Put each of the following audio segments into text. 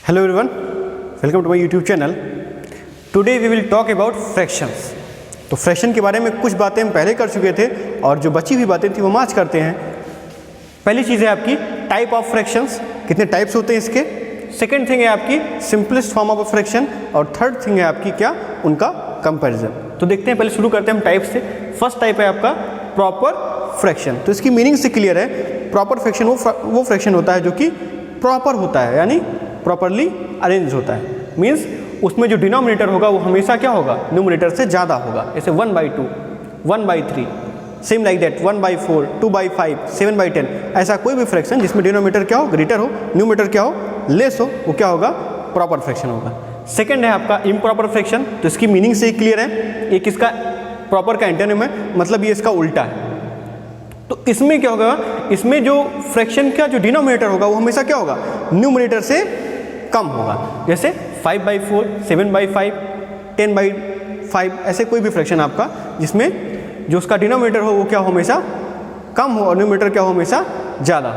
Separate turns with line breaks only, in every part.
Hello everyone, welcome to my YouTube channel. Today we will talk about fractions. तो fraction के बारे में कुछ बातें हम पहले कर चुके थे और जो बची हुई बातें थी वो हम आज करते हैं. पहली चीज़ है आपकी टाइप ऑफ फ्रैक्शंस, कितने टाइप्स होते हैं इसके. सेकेंड थिंग है आपकी simplest form of a fraction और थर्ड थिंग है आपकी क्या, उनका कंपैरिजन. तो देखते हैं, पहले शुरू करते हैं हम टाइप से. फर्स्ट टाइप है आपका प्रॉपर फ्रैक्शन. तो इसकी मीनिंग से क्लियर है. प्रॉपर फ्रैक्शन वो फ्रैक्शन होता है जो कि प्रॉपर होता है, यानी प्रॉपरली अरेंज होता है. मीन्स उसमें जो डिनोमिनेटर होगा वो हमेशा क्या होगा, न्यूमरेटर से ज़्यादा होगा. जैसे 1/2, 1/3, सेम लाइक दैट 1/4, 2/5, 7/10. ऐसा कोई भी फ्रैक्शन जिसमें डिनोमिनेटर क्या हो, ग्रेटर हो, न्यूमरेटर क्या हो, लेस हो, वो क्या होगा, प्रॉपर फ्रैक्शन होगा. सेकेंड है आपका इम्प्रॉपर फ्रैक्शन. तो इसकी मीनिंग से ही क्लियर है. एक इसका प्रॉपर का एंटोनिम है, मतलब ये इसका उल्टा है. तो इसमें क्या होगा, इसमें जो फ्रैक्शन का जो डिनोमिनेटर होगा वो हमेशा क्या होगा, न्यूमरेटर से कम होगा. जैसे 5/4, 7/5, 10/5, ऐसे कोई भी फ्रैक्शन आपका जिसमें जो उसका डिनोमिनेटर हो वो क्या हो, हमेशा कम हो और न्यूमरेटर क्या हो, हमेशा ज़्यादा.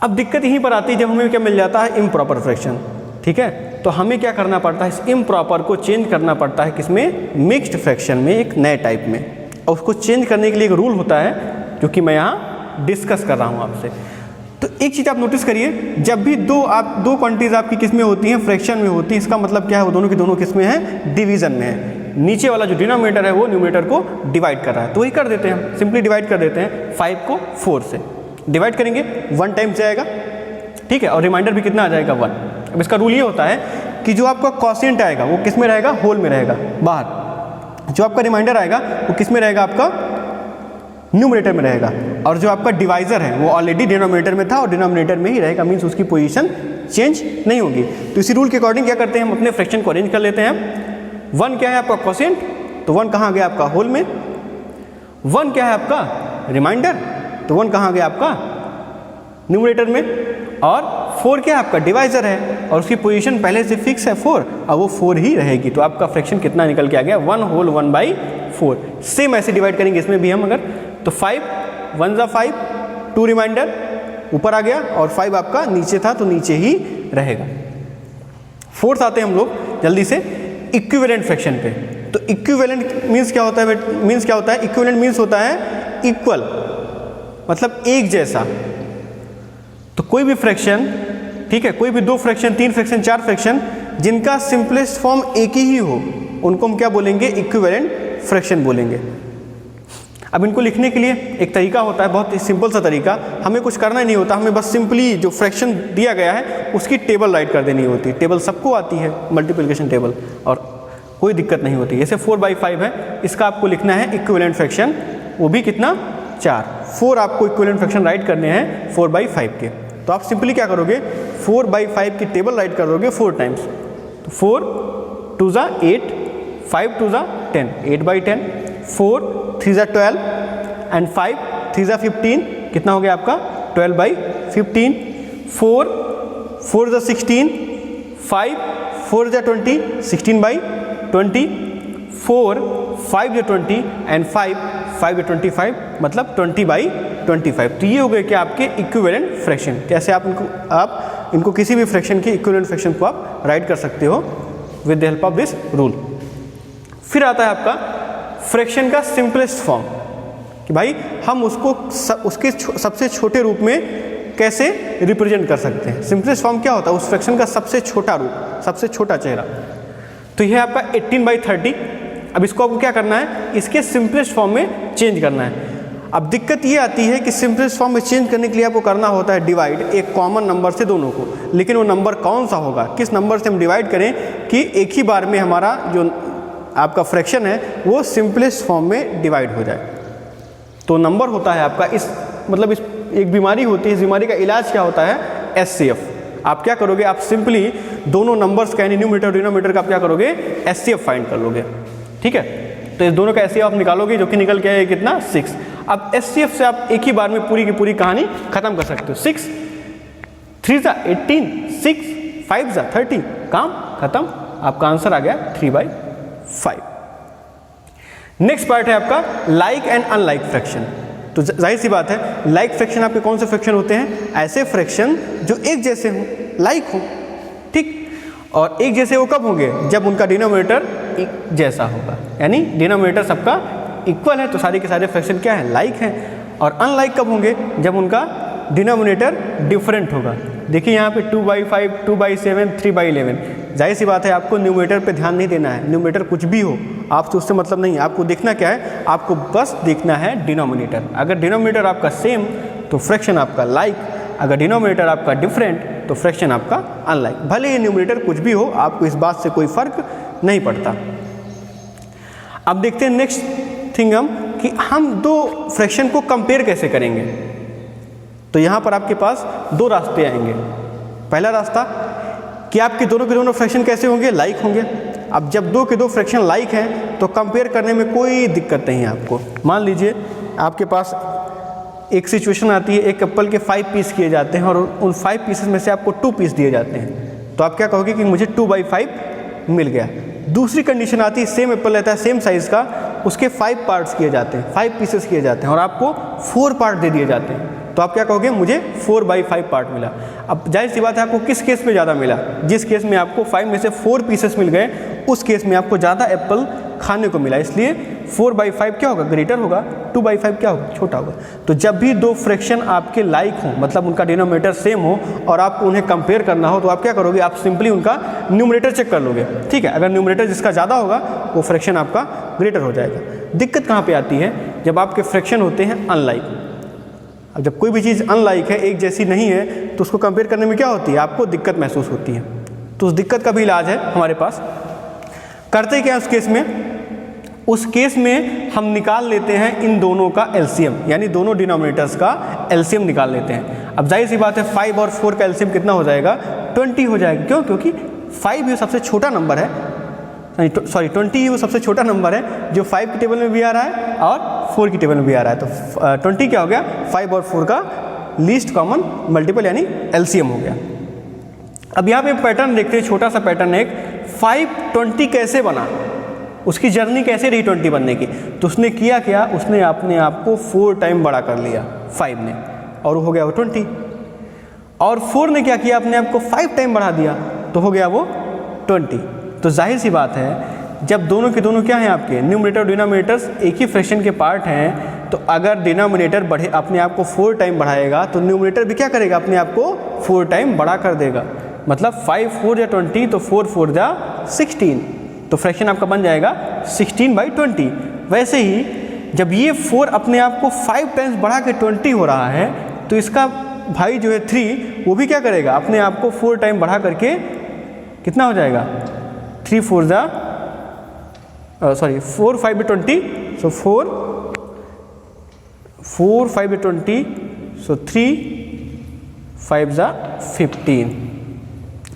अब दिक्कत यहीं पर आती है जब हमें क्या मिल जाता है, इम्प्रॉपर फ्रैक्शन. ठीक है, तो हमें क्या करना पड़ता है, इस इम्प्रॉपर को चेंज करना पड़ता है किसमें, मिक्स्ड फ्रैक्शन में, एक नए टाइप में. और उसको चेंज करने के लिए एक रूल होता है जो कि मैं यहाँ डिस्कस कर रहा हूँ आपसे. तो एक चीज़ आप नोटिस करिए, जब भी दो क्वांटिटीज आपकी किस में होती हैं, फ्रैक्शन में होती है, इसका मतलब क्या है, वो दोनों की दोनों किस में है, डिवीजन में है. नीचे वाला जो डिनोमिनेटर है वो न्यूमरेटर को डिवाइड कर रहा है. तो वही कर देते हैं हम, सिंपली डिवाइड कर देते हैं. 5 को 4 से डिवाइड करेंगे, 1 टाइम्स जाएगा. ठीक है, और रिमाइंडर भी कितना आ जाएगा, 1. अब इसका रूल ये होता है कि जो आपका क्वोशिएंट आएगा वो किस में रहेगा, होल में रहेगा, बाहर. जो आपका रिमाइंडर आएगा वो किस में रहेगा, आपका न्यूमरेटर में रहेगा. और जो आपका डिवाइजर है वो ऑलरेडी डिनोमिनेटर में था और डिनोमिनेटर में ही रहेगा. मीन्स उसकी पोजीशन चेंज नहीं होगी. तो इसी रूल के अकॉर्डिंग क्या करते हैं, हम अपने फ्रैक्शन को अरेंज कर लेते हैं. 1 क्या है आपका क्वोशिएंट, तो 1 कहाँ गया आपका, होल में. 1 क्या है आपका रिमाइंडर, तो 1 कहाँ गया आपका, न्यूमरेटर में. और 4 क्या है आपका डिवाइजर है और उसकी पोजीशन पहले से फिक्स है 4, और वो 4 ही रहेगी. तो आपका फ्रैक्शन कितना निकल के आ गया, 1 होल 1/4. सेम ऐसे डिवाइड करेंगे इसमें भी हम अगर, तो 5 1 ज़ा 5, 2 रिमाइंडर ऊपर आ गया और 5 आपका नीचे था तो नीचे ही रहेगा. फोर्थ आते हैं हम लोग जल्दी से इक्विवेलेंट फ्रैक्शन पे. तो इक्विवेलेंट मीन्स क्या होता है, इक्विवेलेंट मीन्स होता है इक्वल, मतलब एक जैसा. तो कोई भी फ्रैक्शन, ठीक है, कोई भी 2 फ्रैक्शन, 3 फ्रैक्शन, 4 फ्रैक्शन जिनका सिंपलेस्ट फॉर्म एक ही हो, उनको हम क्या बोलेंगे, इक्विवेलेंट फ्रैक्शन बोलेंगे. अब इनको लिखने के लिए एक तरीका होता है, बहुत ही सिंपल सा तरीका. हमें कुछ करना ही नहीं होता, हमें बस सिंपली जो फ्रैक्शन दिया गया है उसकी टेबल राइट कर देनी होती है. टेबल सबको आती है, मल्टीप्लिकेशन टेबल, और कोई दिक्कत नहीं होती. जैसे 4/5 है, इसका आपको लिखना है इक्विवेलेंट फ्रैक्शन, वो भी कितना, 4. 4 आपको इक्विवेलेंट फ्रैक्शन राइट करने हैं 4/5 के. तो आप सिंपली क्या करोगे, 4/5 की टेबल राइट करोगे 4 टाइम्स. तो 4 2 ज़ा 8, 5 2 ज़ा 10, 8/10, 4 3 ज़ा 12 एंड 5 3 ज़ा 15, कितना हो गया आपका, 12/15. 4 4 ज़ा 16, 5 4 ज़ा 20, 16/20, 4 5 ज़ा 20 एंड 5 5 ज़ा 25, मतलब 20/25. तो ये हो गए क्या आपके इक्विवेलेंट फ्रैक्शन. कैसे आप इनको किसी भी फ्रैक्शन के इक्विवेलेंट फ्रैक्शन को आप राइट कर सकते हो with the help of this rule. फिर आता है आपका फ्रैक्शन का सिंपलेस्ट फॉर्म, कि भाई हम उसको उसके सबसे छोटे रूप में कैसे रिप्रेजेंट कर सकते हैं. सिंपलेस्ट फॉर्म क्या होता है, उस फ्रैक्शन का सबसे छोटा रूप, सबसे छोटा चेहरा. तो यह आपका 18/30. अब इसको आपको क्या करना है, इसके सिंपलेस्ट फॉर्म में चेंज करना है. अब दिक्कत ये आती है कि सिंपलेस्ट फॉर्म में चेंज करने के लिए आपको करना होता है डिवाइड एक कॉमन नंबर से दोनों को. लेकिन वो नंबर कौन सा होगा, किस नंबर से हम डिवाइड करें कि एक ही बार में हमारा जो आपका फ्रैक्शन है वो सिंपलेस्ट फॉर्म में डिवाइड हो जाए. तो नंबर होता है आपका इस एक बीमारी होती है, इस बीमारी का इलाज क्या होता है, SCF. आप क्या करोगे, आप सिंपली दोनों नंबर्स का, यानी न्यूमरेटर और डिनोमिनेटर का आप क्या करोगे, SCF फाइंड कर लोगे. ठीक है, तो इस दोनों का SCF आप निकालोगे, जो कि निकल के आएगा कितना, 6. अब SCF से आप एक ही बार में पूरी की पूरी कहानी खत्म कर सकते हो. 6 3 ज़ा 18, 6 5 ज़ा 30, काम खत्म. आपका आंसर आ गया 3/5. नेक्स्ट पार्ट है आपका लाइक एंड अनलाइक फ्रैक्शन. तो जाहिर सी बात है, लाइक फ्रैक्शन आपके कौन से फ्रैक्शन होते हैं, ऐसे फ्रैक्शन जो एक जैसे हों. लाइक हो, ठीक। और एक जैसे वो कब होंगे, जब उनका डिनोमिनेटर एक जैसा होगा, यानी डिनोमिनेटर सबका इक्वल है तो सारे के सारे फ्रैक्शन क्या है, लाइक हैं। और अनलाइक कब होंगे, जब उनका डिनोमिनेटर डिफरेंट होगा। देखिए यहाँ पे 2/5, 2/7, 3/11, जाहिर सी बात है आपको न्यूमरेटर पे ध्यान नहीं देना है, न्यूमरेटर कुछ भी हो आपसे उससे मतलब नहीं है, आपको देखना क्या है, आपको बस देखना है डिनोमिनेटर। अगर डिनोमिनेटर आपका सेम तो फ्रैक्शन आपका लाइक, अगर डिनोमिनेटर आपका डिफरेंट तो फ्रैक्शन आपका अनलाइक। भले ही न्यूमरेटर कुछ भी हो, आपको इस बात से कोई फर्क नहीं पड़ता। अब देखते हैं नेक्स्ट थिंग हम कि हम दो फ्रैक्शन को कंपेयर कैसे करेंगे। तो यहाँ पर आपके पास दो रास्ते आएंगे। पहला रास्ता कि आपके दोनों के दोनों फ्रैक्शन कैसे होंगे, लाइक होंगे। अब जब दो के दो फ्रैक्शन लाइक हैं तो कंपेयर करने में कोई दिक्कत नहीं है आपको। मान लीजिए आपके पास एक सिचुएशन आती है, एक एप्पल के 5 पीस किए जाते हैं और उन 5 पीसेस में से आपको 2 पीस दिए जाते हैं, तो आप क्या कहोगे कि मुझे 2/5 मिल गया। दूसरी कंडीशन आती है, सेम एप्पल रहता है सेम साइज़ का, उसके 5 पार्ट्स किए जाते हैं, 5 पीसेस किए जाते हैं और आपको 4 पार्ट दे दिए जाते हैं, तो आप क्या कहोगे, मुझे 4/5 पार्ट मिला। अब जाहिर सी बात है आपको किस केस में ज़्यादा मिला, जिस केस में आपको 5 में से 4 पीसेस मिल गए उस केस में आपको ज़्यादा एप्पल खाने को मिला, इसलिए 4/5 क्या होगा, ग्रेटर होगा, 2/5 क्या होगा, छोटा होगा। तो जब भी दो फ्रैक्शन आपके लाइक हो, मतलब उनका डिनोमिनेटर सेम हो और आपको उन्हें कंपेयर करना हो, तो आप क्या करोगे, आप सिंपली उनका न्यूमरेटर चेक कर लोगे, ठीक है। अगर न्यूमरेटर जिसका ज़्यादा होगा वो फ्रैक्शन आपका ग्रेटर हो जाएगा। दिक्कत कहाँ पे आती है, जब आपके फ्रैक्शन होते हैं अनलाइक। अब जब कोई भी चीज़ अनलाइक है, एक जैसी नहीं है, तो उसको कंपेयर करने में क्या होती है, आपको दिक्कत महसूस होती है। तो उस दिक्कत का भी इलाज है हमारे पास। करते क्या है उस केस में, उस केस में हम निकाल लेते हैं इन दोनों का एलसीएम, यानी दोनों डिनोमिनेटर्स का एलसीएम निकाल लेते हैं। अब जाहिर सी बात है 5 और 4 का एलसीएम कितना हो जाएगा, 20 हो जाएगा। क्यों, क्योंकि 5 ये सबसे छोटा नंबर है, सॉरी 20 ही वो सबसे छोटा नंबर है जो 5 की टेबल में भी आ रहा है और 4 की टेबल में भी आ रहा है। तो 20 क्या हो गया, 5 और 4 का लीस्ट कॉमन मल्टीपल यानी एलसीएम हो गया। अब यहाँ पे पैटर्न देखते हैं, छोटा सा पैटर्न है, एक 520 कैसे बना, उसकी जर्नी कैसे रही 20 बनने की। तो उसने किया क्या, उसने अपने आप को 4 टाइम बड़ा कर लिया 5 ने, और हो गया वो 20। और 4 ने क्या किया, अपने आप को 5 टाइम बढ़ा दिया, तो हो गया वो 20। तो जाहिर सी बात है जब दोनों के दोनों क्या हैं, आपके न्यूमरेटर और डिनोमिनेटर्स एक ही फ्रैक्शन के पार्ट हैं, तो अगर डिनोमिनेटर बढ़े अपने आप को 4 टाइम बढ़ाएगा तो न्यूमरेटर भी क्या करेगा, अपने आप को 4 टाइम बड़ा कर देगा। मतलब 5 4 या 20, तो 4 4 जा 16, तो फ्रैक्शन आपका बन जाएगा 16/20। वैसे ही जब ये 4 अपने आप को 5 टाइम्स बढ़ा के 20 हो रहा है, तो इसका भाई जो है 3 वो भी क्या करेगा, अपने आप को 4 टाइम बढ़ा करके कितना हो जाएगा, 3 4 जा 4 5/20, सो 4 5/20, सो 3 5 जा 15,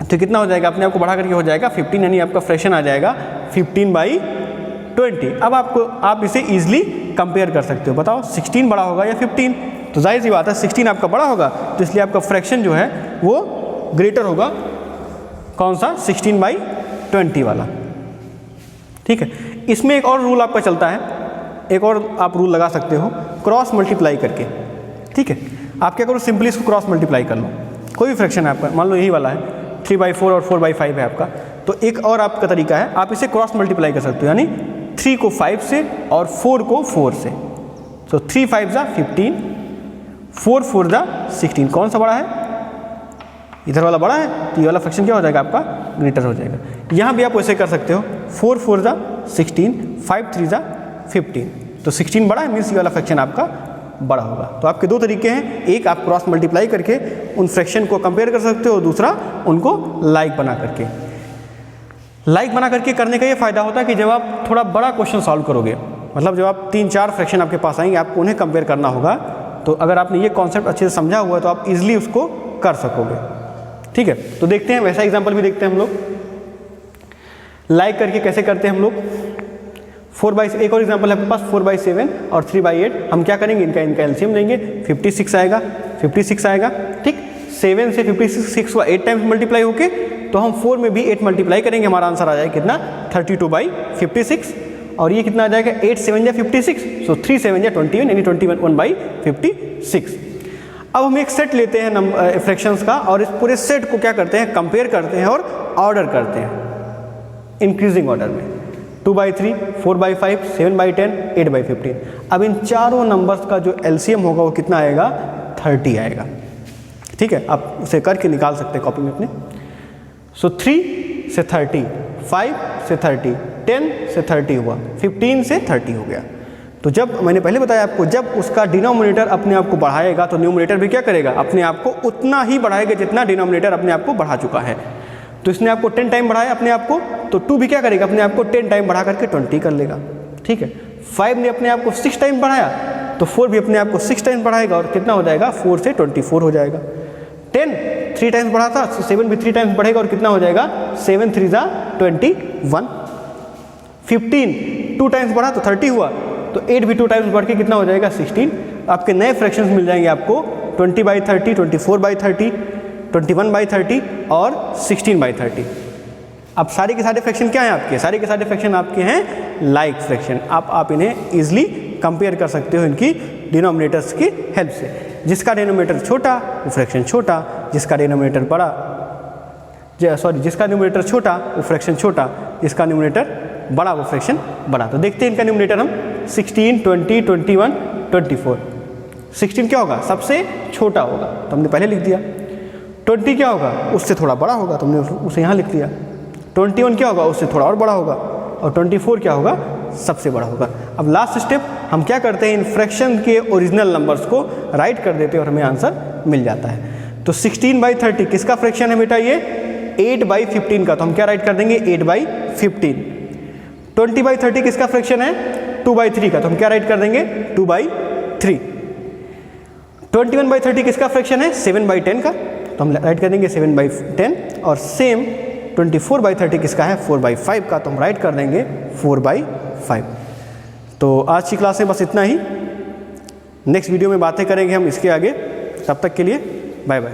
तो कितना हो जाएगा, अपने आप को बढ़ा करके हो जाएगा 15, यानी आपका फ्रैक्शन आ जाएगा 15/20। अब आप इसे ईजिली कंपेयर कर सकते हो, बताओ 16 बड़ा होगा या 15, तो जाहिर सी बात है 16 आपका बड़ा होगा, तो इसलिए आपका फ्रैक्शन जो है वो ग्रेटर होगा, कौन सा, 16/20 वाला, ठीक है। इसमें एक और रूल आपका चलता है, एक और आप रूल लगा सकते हो, क्रॉस मल्टीप्लाई करके, ठीक है। आप क्या करो, सिंपली इसको क्रॉस मल्टीप्लाई कर लो, कोई भी फ्रैक्शन है आपका, मान लो यही वाला है 3/4 और 4/5 है आपका, तो एक और आपका तरीका है, आप इसे क्रॉस मल्टीप्लाई कर सकते हो, यानी 3 को 5 से और 4 को 4 से, तो 3 5 जा 15, 4 4 जा 16, कौन सा बड़ा है, इधर वाला बड़ा है, तो ये वाला फ्रैक्शन क्या हो जाएगा, आपका ग्रेटर हो जाएगा। यहाँ भी आप वैसे कर सकते हो, 4 4 जा 16, 5 3 जा 15, तो 16 बड़ा है, मीन्स ये वाला फ्रैक्शन आपका बड़ा होगा। तो आपके दो तरीके हैं, एक आप क्रॉस मल्टीप्लाई करके उन फ्रैक्शन को कंपेयर कर सकते हो, दूसरा उनको लाइक बना करके। लाइक बना करके करने का ये फ़ायदा होता है कि जब आप थोड़ा बड़ा क्वेश्चन सॉल्व करोगे, मतलब जब आप 3-4 फ्रैक्शन आपके पास आएंगे, आपको उन्हें कंपेयर करना होगा, तो अगर आपने ये कॉन्सेप्ट अच्छे से समझा हुआ है तो आप इजीली उसको कर सकोगे, ठीक है। तो देखते हैं, वैसा एग्जाम्पल भी देखते हैं हम लोग, लाइक करके कैसे करते हैं हम लोग। 4/, एक और एग्जाम्पल है आपके पास 4/7 और 3/8, हम क्या करेंगे, इनका एलसीएम लेंगे, 56 आएगा, 56 आएगा, ठीक। 7 से 56 को 8 टाइम्स मल्टीप्लाई होके, तो हम 4 में भी 8 मल्टीप्लाई करेंगे, हमारा आंसर आ जाएगा कितना, 32/56, और ये कितना आ जाएगा, 8 7 या 56, सो 3 7 या 21, यानी 21/56। अब हम एक सेट लेते हैं नंबर फ्रैक्शंस का और इस पूरे सेट को क्या करते हैं, कंपेयर करते हैं और ऑर्डर करते हैं इंक्रीजिंग ऑर्डर में। 2/3, 4/5, 7/10, 8/15। अब इन चारों नंबर्स का जो एलसीएम होगा वो कितना आएगा, 30 आएगा। ठीक है, आप उसे करके निकाल सकते हैं कॉपी में अपने। सो 3 से 30, 5 से 30, 10 से 30 हुआ, 15 से 30 हो गया। तो जब मैंने पहले बताया आपको, जब उसका डिनोमिनेटर अपने आप को बढ़ाएगा तो न्यूमरेटर भी क्या करेगा, अपने आप को उतना ही बढ़ाएगा जितना डिनोमिनेटर अपने आप को बढ़ा चुका है। तो इसने आपको 10 टाइम बढ़ाया अपने आप को, तो 2 भी क्या करेगा, अपने आप को 10 टाइम बढ़ा करके 20 कर लेगा। ठीक है, 5 ने अपने आप को 6 टाइम बढ़ाया तो 4 भी अपने आप को 6 टाइम बढ़ाएगा और कितना हो जाएगा, 4 से 24 हो जाएगा। 10 3 टाइम्स बढ़ा था, 7 भी 3 टाइम्स बढ़ेगा और कितना हो जाएगा, 7 3 जा 21। 15 2 टाइम्स बढ़ा तो 30 हुआ, तो 8 भी 2 टाइम्स बढ़ के कितना हो जाएगा, 16। आपके नए फ्रैक्शंस मिल जाएंगे आपको 20/30, 24/30, 21/30 और 16/30। अब सारे के सारे फ्रैक्शन क्या हैं आपके, सारे के सारे फ्रैक्शन आपके हैं लाइक फ्रैक्शन। आप इन्हें ईजिली कंपेयर कर सकते हो इनकी डिनोमिनेटर्स की हेल्प से। जिसका डिनोमिनेटर छोटा वो फ्रैक्शन छोटा, जिसका डिनोमिनेटर बड़ा, जिसका न्यूमरेटर छोटा वो फ्रैक्शन छोटा, जिसका न्यूमरेटर बड़ा वो फ्रैक्शन बड़ा। तो देखते हैं इनका न्यूमरेटर हम 16, 20, 21, 24। 16 क्या होगा, सबसे छोटा होगा तो हमने पहले लिख दिया। 20 क्या होगा, उससे थोड़ा बड़ा होगा तो हमने उसे यहाँ लिख दिया। 21 क्या होगा, उससे थोड़ा और बड़ा होगा। और 24 क्या होगा, सबसे बड़ा होगा। अब लास्ट स्टेप हम क्या करते हैं, इन फ्रैक्शन के ओरिजिनल नंबर्स को राइट कर देते हैं और हमें आंसर मिल जाता है। तो 16/30 किसका फ्रैक्शन है बेटा, ये 8/15 का, तो हम क्या राइट कर देंगे, 8/15। 20/30 किसका फ्रैक्शन है, 2/3 का, तो हम क्या राइट कर देंगे, 2/3। 21/30 किसका फ्रैक्शन है, 7/10 का, तो हम राइट कर देंगे 7/10। और सेम 24/30 किसका है, 4/5 का, तो हम राइट कर देंगे 4/5। तो आज की क्लास में बस इतना ही। नेक्स्ट वीडियो में बातें करेंगे हम इसके आगे। तब तक के लिए बाय बाय।